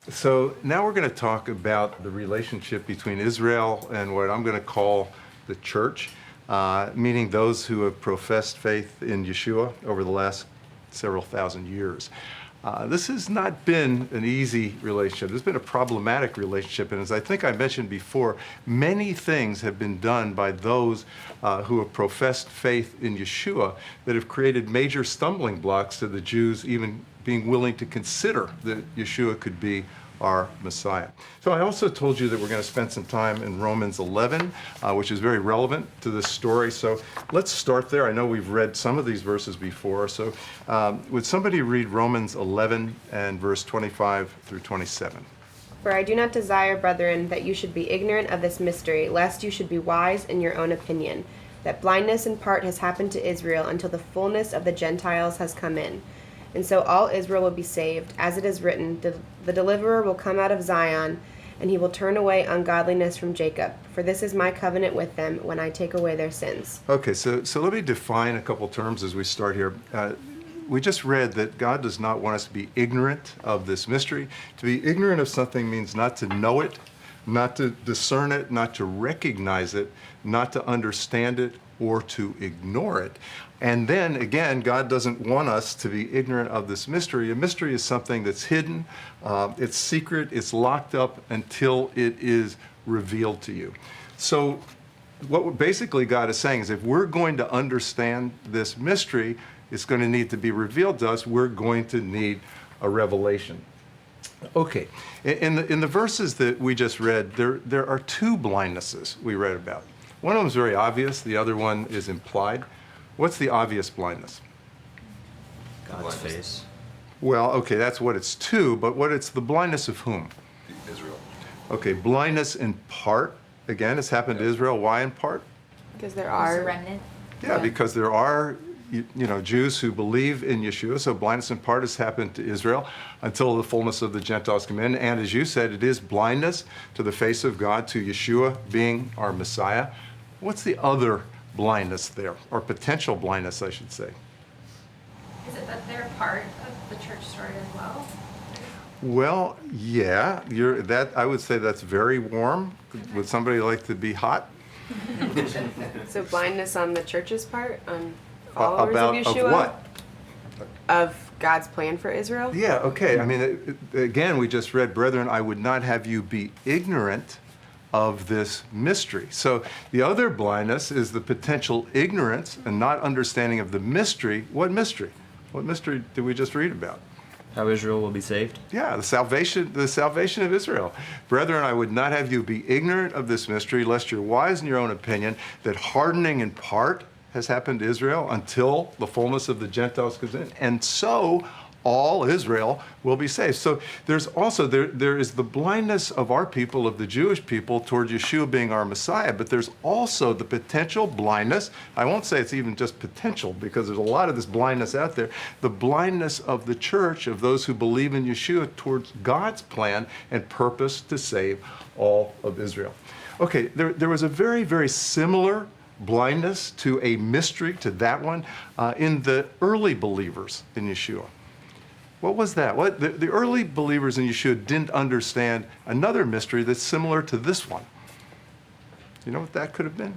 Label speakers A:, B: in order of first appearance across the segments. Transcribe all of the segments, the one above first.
A: So now we're going to talk about the relationship between Israel and what I'm going to call the church, meaning those who have professed faith in Yeshua over the last several thousand years. This has not been an easy relationship. It's been a problematic relationship, and as I think I mentioned before, many things have been done by those who have professed faith in Yeshua that have created major stumbling blocks to the Jews even being willing to consider that Yeshua could be our Messiah. So I also told you that we're going to spend some time in Romans 11, which is very relevant to this story. So let's start there. I know we've read some of these verses before. So would somebody read Romans 11 and verse 25 through 27?
B: For I do not desire, brethren, that you should be ignorant of this mystery, lest you should be wise in your own opinion, that blindness in part has happened to Israel until the fullness of the Gentiles has come in. And so all Israel will be saved, as it is written, the deliverer will come out of Zion, and he will turn away ungodliness from Jacob. For this is my covenant with them when I take away their sins.
A: Okay, so let me define a couple terms as we start here. We just read that God does not want us to be ignorant of this mystery. To be ignorant of something means not to know it, not to discern it, not to recognize it, not to understand it, or to ignore it. And then again, God doesn't want us to be ignorant of this mystery. A mystery is something that's hidden, it's secret, it's locked up until it is revealed to you. So what basically God is saying is if we're going to understand this mystery, it's going to need to be revealed to us. We're going to need a revelation. Okay, in the verses that we just read, there are two blindnesses we read about. One of them is very obvious, the other one is implied. What's the obvious blindness?
C: God's face.
A: Well, okay, that's what it's to, but what it's the blindness of whom?
C: Israel.
A: Okay, blindness in part, again, has happened to Israel. Why in part?
B: Because there
D: There's a
B: are...
D: remnant.
A: Yeah, because there are Jews who believe in Yeshua, so blindness in part has happened to Israel until the fullness of the Gentiles come in. And as you said, it is blindness to the face of God, to Yeshua being our Messiah. What's the other blindness there, or potential blindness, I should say?
D: Is it that they're part of the church story as well?
A: Well, yeah, I would say that's very warm. Would somebody like to be hot?
B: So blindness on the church's part, on followers
A: About
B: of Yeshua?
A: of what?
B: Of God's plan for Israel?
A: Yeah, okay. I mean, again, we just read, brethren, I would not have you be ignorant of this mystery. So the other blindness is the potential ignorance and not understanding of the mystery. What mystery? What mystery did we just read about?
C: How Israel will be saved?
A: Yeah, the salvation of Israel. Brethren, I would not have you be ignorant of this mystery, lest you're wise in your own opinion, that hardening in part has happened to Israel until the fullness of the Gentiles comes in. And so all Israel will be saved. So there's also, there is the blindness of our people, of the Jewish people, towards Yeshua being our Messiah, but there's also the potential blindness. I won't say it's even just potential, because there's a lot of this blindness out there. The blindness of the church, of those who believe in Yeshua, towards God's plan and purpose to save all of Israel. Okay, there was a very, very similar blindness to a mystery, to that one, in the early believers in Yeshua. What was that? The early believers in Yeshua didn't understand another mystery that's similar to this one. You know what that could have been?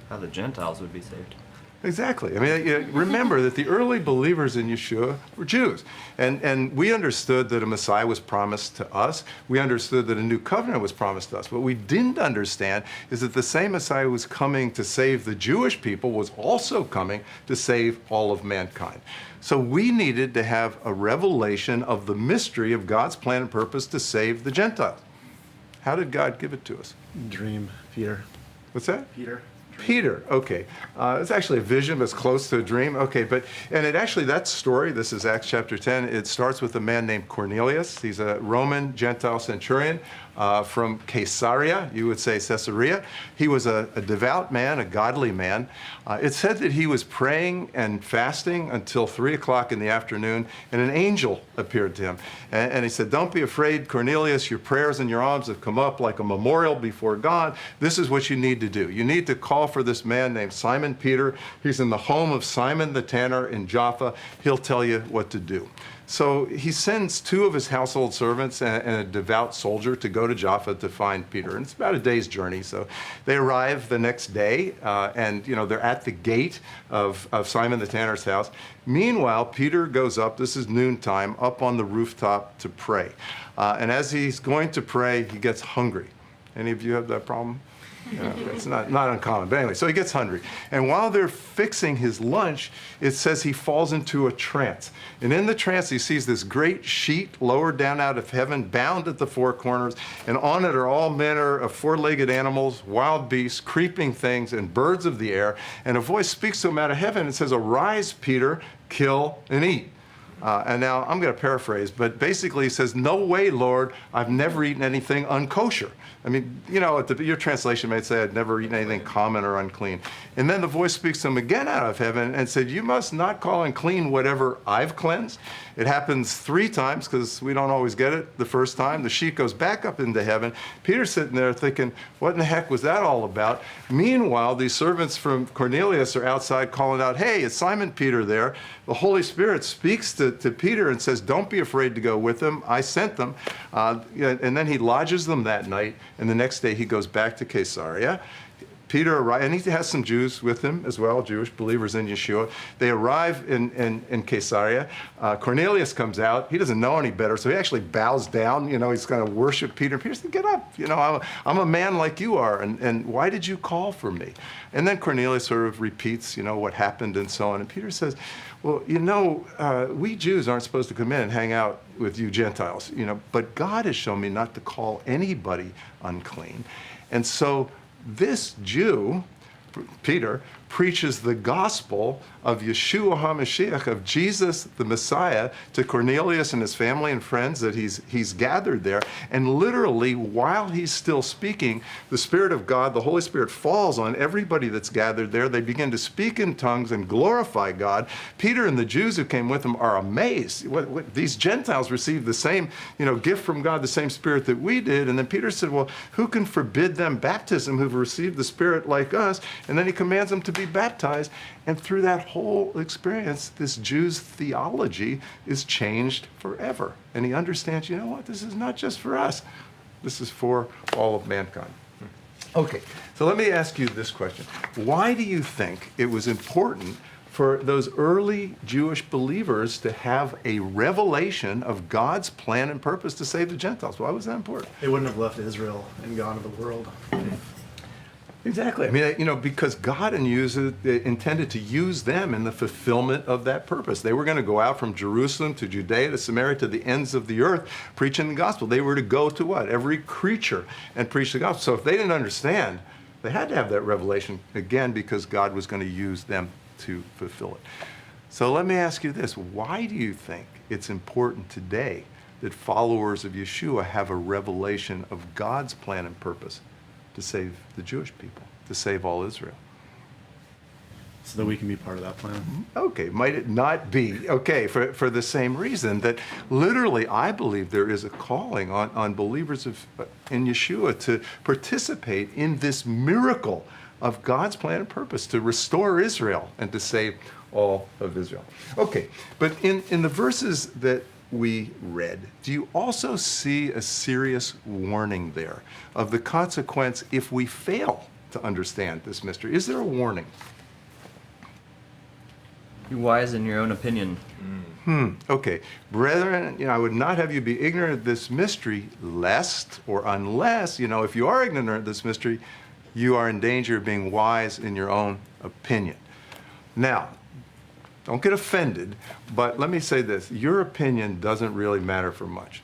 C: How the Gentiles would be saved.
A: Exactly. I mean, remember that the early believers in Yeshua were Jews. And we understood that a Messiah was promised to us. We understood that a new covenant was promised to us. What we didn't understand is that the same Messiah who was coming to save the Jewish people was also coming to save all of mankind. So we needed to have a revelation of the mystery of God's plan and purpose to save the Gentiles. How did God give it to us?
E: Dream, Peter.
A: What's that?
E: Peter.
A: Peter, okay. It's actually a vision, but it's close to a dream. Okay, and it actually, that story, this is Acts chapter 10, it starts with a man named Cornelius. He's a Roman Gentile centurion from Caesarea, you would say Caesarea. He was a devout man, a godly man. It said that he was praying and fasting until 3 o'clock in the afternoon, and an angel appeared to him. And he said, don't be afraid, Cornelius, your prayers and your alms have come up like a memorial before God. This is what you need to do. You need to call for this man named Simon Peter. He's in the home of Simon the tanner in Jaffa. He'll tell you what to do. So he sends 2 of his household servants and a devout soldier to go to Jaffa to find Peter. And it's about a day's journey. So they arrive the next day, and they're at the gate of Simon the tanner's house. Meanwhile, Peter goes up, this is noontime, up on the rooftop to pray. And as he's going to pray, he gets hungry. Any of you have that problem? It's not uncommon. But anyway, so he gets hungry. And while they're fixing his lunch, it says he falls into a trance. And in the trance, he sees this great sheet lowered down out of heaven, bound at the 4 corners. And on it are all manner of 4-legged animals, wild beasts, creeping things, and birds of the air. And a voice speaks to him out of heaven and says, "Arise, Peter, kill and eat." And now I'm going to paraphrase, but basically he says, "No way, Lord, I've never eaten anything unkosher." I mean, your translation may say, "I'd never eaten anything common or unclean." And then the voice speaks to him again out of heaven and said, "You must not call unclean whatever I've cleansed." It happens 3 times because we don't always get it the first time. The sheet goes back up into heaven. Peter's sitting there thinking, what in the heck was that all about? Meanwhile, these servants from Cornelius are outside calling out, "Hey, it's Simon Peter there." The Holy Spirit speaks to Peter and says, "Don't be afraid to go with them. I sent them." And then he lodges them that night. And the next day he goes back to Caesarea. Peter arrives, and he has some Jews with him as well, Jewish believers in Yeshua. They arrive in Caesarea. Cornelius comes out. He doesn't know any better, so he actually bows down. He's going to worship Peter. Peter says, "Get up. I'm a man like you are, and why did you call for me?" And then Cornelius sort of repeats, what happened and so on. And Peter says, "Well, we Jews aren't supposed to come in and hang out with you Gentiles, but God has shown me not to call anybody unclean." And so this Jew, Peter, preaches the gospel of Yeshua HaMashiach, of Jesus the Messiah, to Cornelius and his family and friends that he's gathered there. And literally, while he's still speaking, the Spirit of God, the Holy Spirit, falls on everybody that's gathered there. They begin to speak in tongues and glorify God. Peter and the Jews who came with him are amazed. These Gentiles received the same gift from God, the same Spirit that we did. And then Peter said, "Well, who can forbid them baptism who've received the Spirit like us?" And then he commands them to be baptized. And through that whole experience, this Jew's theology is changed forever. And he understands, this is not just for us. This is for all of mankind. Okay, so let me ask you this question. Why do you think it was important for those early Jewish believers to have a revelation of God's plan and purpose to save the Gentiles? Why was that important?
E: They wouldn't have left Israel and gone to the world.
A: Exactly. I mean, because God intended to use them in the fulfillment of that purpose. They were going to go out from Jerusalem to Judea to Samaria to the ends of the earth preaching the gospel. They were to go to what? Every creature and preach the gospel. So if they didn't understand, they had to have that revelation, again, because God was going to use them to fulfill it. So let me ask you this. Why do you think it's important today that followers of Yeshua have a revelation of God's plan and purpose to save the Jewish people, to save all Israel?
E: So that we can be part of that plan.
A: Okay, might it not be? Okay, for the same reason that literally I believe there is a calling on believers in Yeshua to participate in this miracle of God's plan and purpose to restore Israel and to save all of Israel. Okay, but in the verses that we read, do you also see a serious warning there of the consequence if we fail to understand this mystery? Is there a warning?
C: Be wise in your own opinion.
A: Okay. Brethren, I would not have you be ignorant of this mystery, lest or unless, if you are ignorant of this mystery, you are in danger of being wise in your own opinion. Now, don't get offended, but let me say this. Your opinion doesn't really matter for much.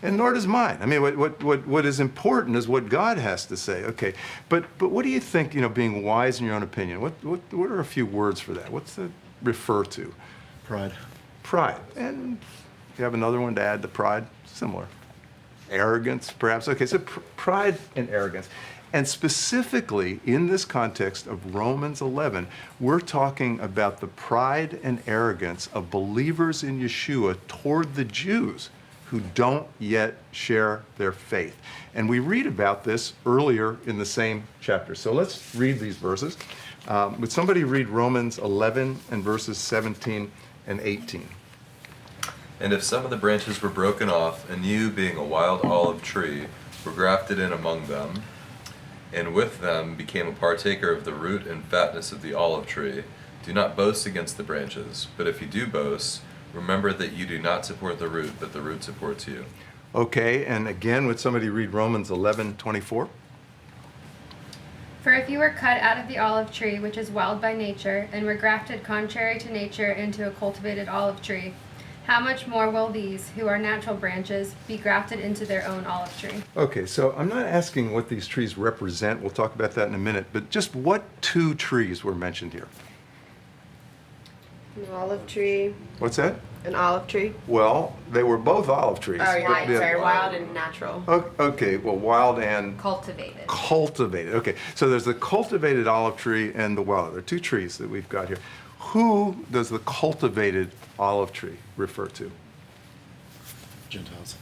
A: And nor does mine. I mean, what is important is what God has to say. Okay, but what do you think, being wise in your own opinion? What are a few words for that? What's that refer to?
E: Pride.
A: Pride. And you have another one to add to pride? Similar. Arrogance, perhaps. Okay, so pride and arrogance. And specifically, in this context of Romans 11, we're talking about the pride and arrogance of believers in Yeshua toward the Jews who don't yet share their faith. And we read about this earlier in the same chapter. So let's read these verses. Would somebody read Romans 11 and verses 17 and 18?
F: And if some of the branches were broken off, and you, being a wild olive tree, were grafted in among them, and with them became a partaker of the root and fatness of the olive tree, do not boast against the branches. But if you do boast, remember that you do not support the root, but the root supports you.
A: Okay, and again, would somebody read Romans 11:24?
D: For if you were cut out of the olive tree, which is wild by nature, and were grafted contrary to nature into a cultivated olive tree, how much more will these, who are natural branches, be grafted into their own olive tree?
A: Okay, so I'm not asking what these trees represent. We'll talk about that in a minute. But just what two trees were mentioned here?
B: An olive tree.
A: What's that?
B: An olive tree.
A: Well, they were both olive trees.
B: Oh, you're right.
A: Yeah.
B: Sorry, wild and natural.
A: Okay, well, wild and
G: Cultivated.
A: cultivated. Okay, so there's the cultivated olive tree and the wild. There are two trees that we've got here. Who does the cultivated olive tree refer to?
E: Gentiles.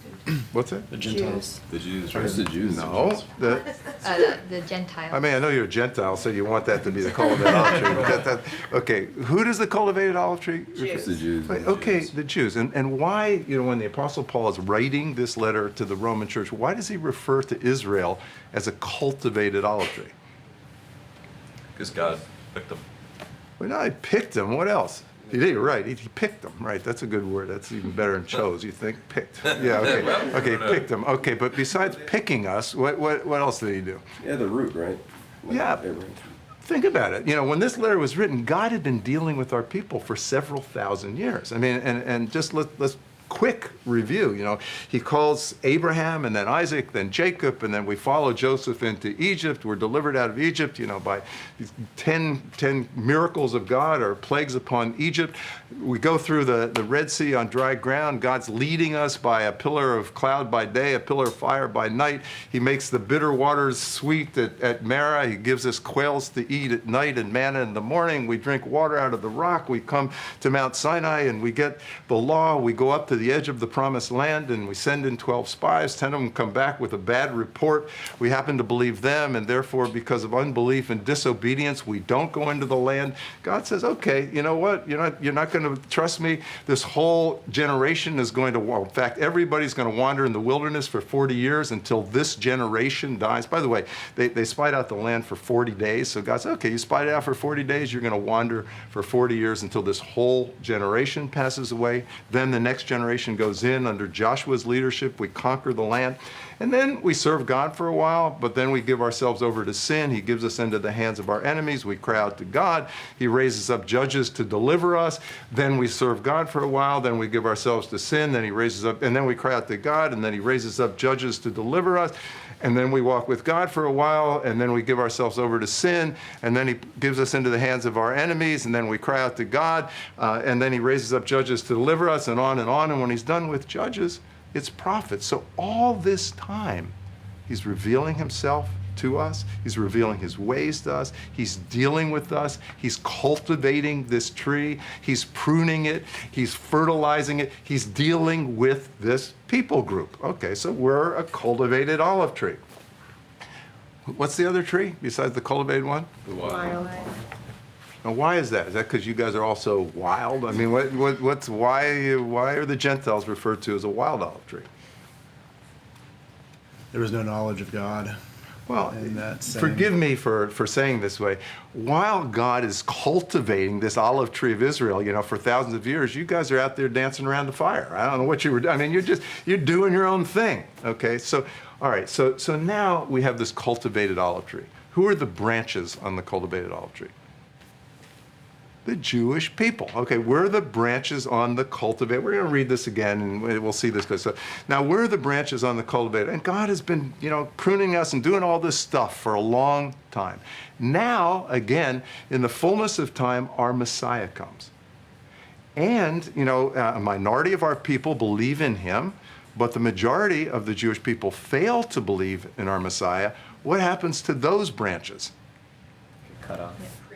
A: What's that?
E: The Gentiles.
F: The Jews,
H: Where's the Jews?
A: No.
G: The Gentiles.
A: I mean, I know you're a Gentile, so you want that to be the cultivated olive tree. But okay, who does the cultivated olive tree refer
H: It's the Jews.
A: Wait, okay, the Jews. And why, when the Apostle Paul is writing this letter to the Roman church, why does he refer to Israel as a cultivated olive tree?
F: Because God picked them.
A: Well, no, he picked them. What else? You're right. He picked them. Right. That's a good word. That's even better than chose. You think picked? Yeah. Okay. Okay. Picked them. Okay. But besides picking us, what else did he do?
H: Yeah, the root, right?
A: Yeah.
H: Everything.
A: Think about it. When this letter was written, God had been dealing with our people for several thousand years. I mean, and just let's quick review. He calls Abraham and then Isaac, then Jacob, and then we follow Joseph into Egypt. We're delivered out of Egypt, by these 10 miracles of God or plagues upon Egypt. We go through the Red Sea on dry ground. God's leading us by a pillar of cloud by day, a pillar of fire by night. He makes the bitter waters sweet at Marah. He gives us quails to eat at night and manna in the morning. We drink water out of the rock. We come to Mount Sinai and we get the law. We go up to the edge of the promised land and we send in 12 spies. 10 of them come back with a bad report. We happen to believe them, and therefore, because of unbelief and disobedience, we don't go into the land. God says, okay, you know what? You're not going to trust me. This whole generation is going to, in fact, everybody's going to wander in the wilderness for 40 years until this generation dies. By the way, they spied out the land for 40 days. So God said, okay, you spied it out for 40 days. You're going to wander for 40 years until this whole generation passes away. Then the next generation goes in under Joshua's leadership. We conquer the land. And then we serve God for a while, but then we give ourselves over to sin. He gives us into the hands of our enemies. We cry out to God. He raises up judges to deliver us. Then we serve God for a while. Then we give ourselves to sin. Then he raises up, and then we cry out to God, and then he raises up judges to deliver us. And then we walk with God for a while, and then we give ourselves over to sin, and then he gives us into the hands of our enemies, and then we cry out to God, and then he raises up judges to deliver us, and on and on. And when he's done with judges, it's prophets. So all this time, he's revealing himself to us. He's revealing his ways to us. He's dealing with us. He's cultivating this tree. He's pruning it. He's fertilizing it. He's dealing with this people group. Okay, so we're a cultivated olive tree. What's the other tree besides the cultivated one?
F: The wild.
B: Wild.
A: Now, why is that? Is that because you guys are all so wild? I mean, why are the Gentiles referred to as a wild olive tree?
E: There was no knowledge of God.
A: Well,
E: in that same-
A: forgive me for saying this way. While God is cultivating this olive tree of Israel, for thousands of years, you guys are out there dancing around the fire. I don't know what you were doing. I mean, you're doing your own thing. Okay, so all right, so now we have this cultivated olive tree. Who are the branches on the cultivated olive tree? The Jewish people. Okay, we're the branches on the cultivated. We're going to read this again, and we'll see this. So now we're the branches on the cultivated, and God has been, pruning us and doing all this stuff for a long time. Now, again, in the fullness of time, our Messiah comes, and a minority of our people believe in him, but the majority of the Jewish people fail to believe in our Messiah. What happens to those branches?
C: Cut off.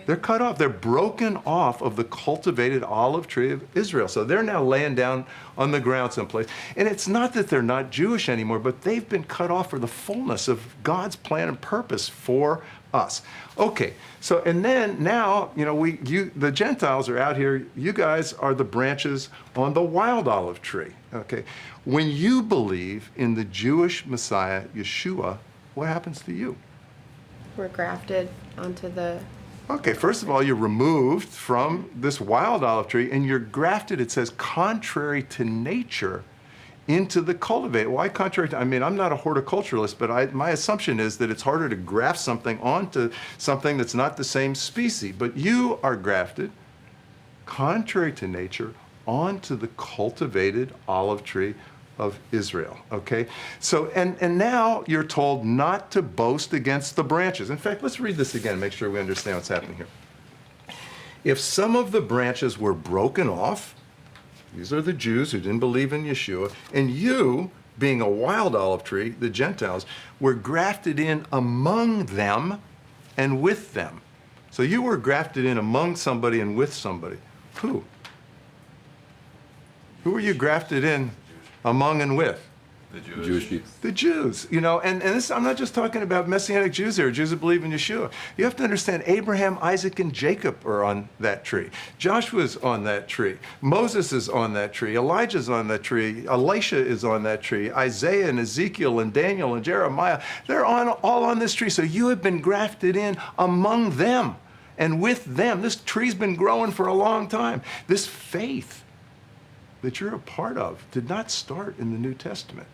A: They're cut off. They're broken off of the cultivated olive tree of Israel. So they're now laying down on the ground someplace. And it's not that they're not Jewish anymore, but they've been cut off for the fullness of God's plan and purpose for us. Okay, so and then now, the Gentiles are out here. You guys are the branches on the wild olive tree. Okay, when you believe in the Jewish Messiah, Yeshua, what happens to you?
B: We're grafted onto the.
A: Okay, first of all, you're removed from this wild olive tree and you're grafted, it says, contrary to nature, into the cultivated. Why contrary to? I'm not a horticulturalist, but my assumption is that it's harder to graft something onto something that's not the same species. But you are grafted, contrary to nature, onto the cultivated olive tree of Israel. Okay? So, and now you're told not to boast against the branches. In fact, let's read this again, make sure we understand what's happening here. If some of the branches were broken off, these are the Jews who didn't believe in Yeshua, and you, being a wild olive tree, the Gentiles, were grafted in among them and with them. So you were grafted in among somebody and with somebody. Who? Who were you grafted in among and with?
F: The Jewish people.
A: The Jews, and this, I'm not just talking about Messianic Jews here, Jews that believe in Yeshua. You have to understand Abraham, Isaac, and Jacob are on that tree. Joshua's on that tree. Moses is on that tree. Elijah's on that tree. Elisha is on that tree. Isaiah and Ezekiel and Daniel and Jeremiah, they're all on this tree. So you have been grafted in among them and with them. This tree's been growing for a long time. This faith that you're a part of did not start in the New Testament.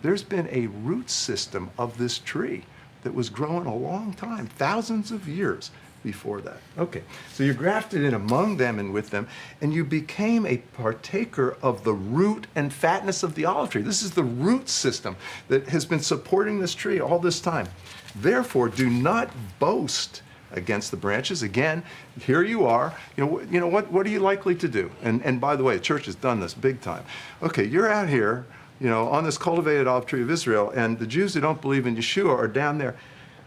A: There's been a root system of this tree that was growing a long time, thousands of years before that. Okay, so you're grafted in among them and with them, and you became a partaker of the root and fatness of the olive tree. This is the root system that has been supporting this tree all this time. Therefore, do not boast against the branches. Again, here you are. What are you likely to do? And by the way, the church has done this big time. Okay, you're out here, on this cultivated olive tree of Israel, and the Jews who don't believe in Yeshua are down there.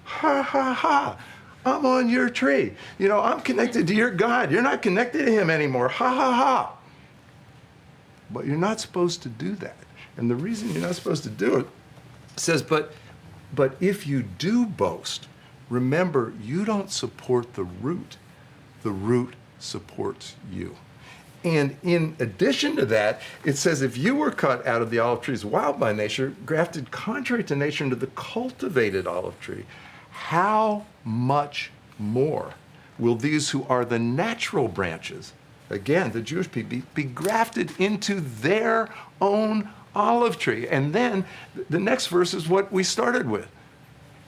A: Ha, ha, ha. I'm on your tree. I'm connected to your God. You're not connected to him anymore. Ha, ha, ha. But you're not supposed to do that. And the reason you're not supposed to do it says, but if you do boast, remember, you don't support the root. The root supports you. And in addition to that, it says, if you were cut out of the olive trees wild by nature, grafted contrary to nature into the cultivated olive tree, how much more will these who are the natural branches, again, the Jewish people, be grafted into their own olive tree? And then the next verse is what we started with.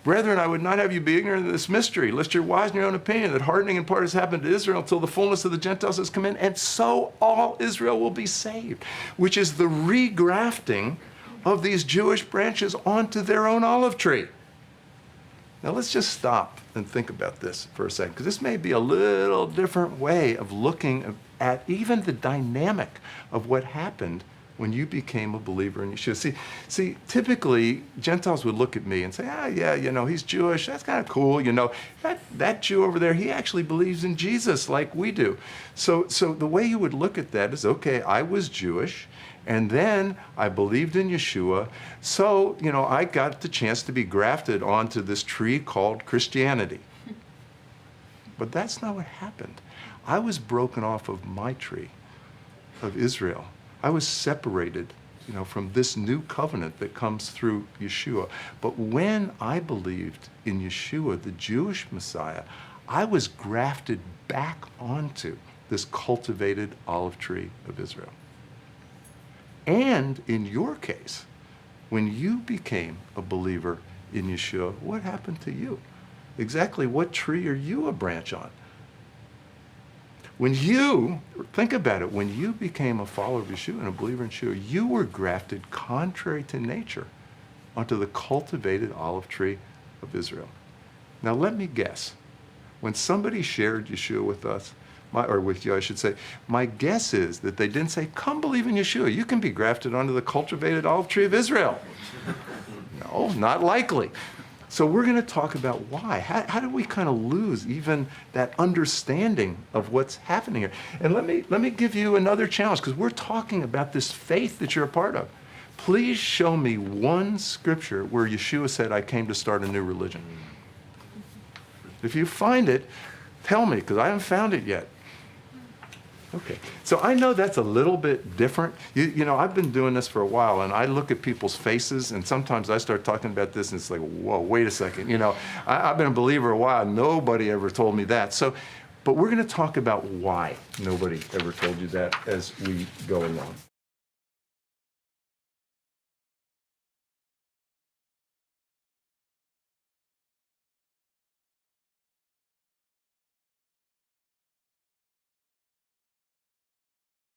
A: Brethren, I would not have you be ignorant of this mystery, lest you're wise in your own opinion, that hardening in part has happened to Israel until the fullness of the Gentiles has come in, and so all Israel will be saved, which is the regrafting of these Jewish branches onto their own olive tree. Now let's just stop and think about this for a second, because this may be a little different way of looking at even the dynamic of what happened when you became a believer in Yeshua. See, typically Gentiles would look at me and say, he's Jewish. That's kind of cool. That Jew over there, he actually believes in Jesus like we do. So the way you would look at that is, okay, I was Jewish, and then I believed in Yeshua. So, I got the chance to be grafted onto this tree called Christianity. But that's not what happened. I was broken off of my tree of Israel. I was separated, from this new covenant that comes through Yeshua. But when I believed in Yeshua, the Jewish Messiah, I was grafted back onto this cultivated olive tree of Israel. And in your case, when you became a believer in Yeshua, what happened to you? Exactly what tree are you a branch on? Think about it, when you became a follower of Yeshua and a believer in Yeshua, you were grafted contrary to nature onto the cultivated olive tree of Israel. Now let me guess, when somebody shared Yeshua with us, with you I should say, my guess is that they didn't say, come believe in Yeshua, you can be grafted onto the cultivated olive tree of Israel. No, not likely. So we're going to talk about why. How do we kind of lose even that understanding of what's happening here? And let me give you another challenge, because we're talking about this faith that you're a part of. Please show me one scripture where Yeshua said, I came to start a new religion. If you find it, tell me, because I haven't found it yet. Okay, so I know that's a little bit different. You know, I've been doing this for a while, and I look at people's faces, and sometimes I start talking about this, and it's like, whoa, wait a second. You know, I've been a believer a while. Nobody ever told me that. So, but we're going to talk about why nobody ever told you that as we go along.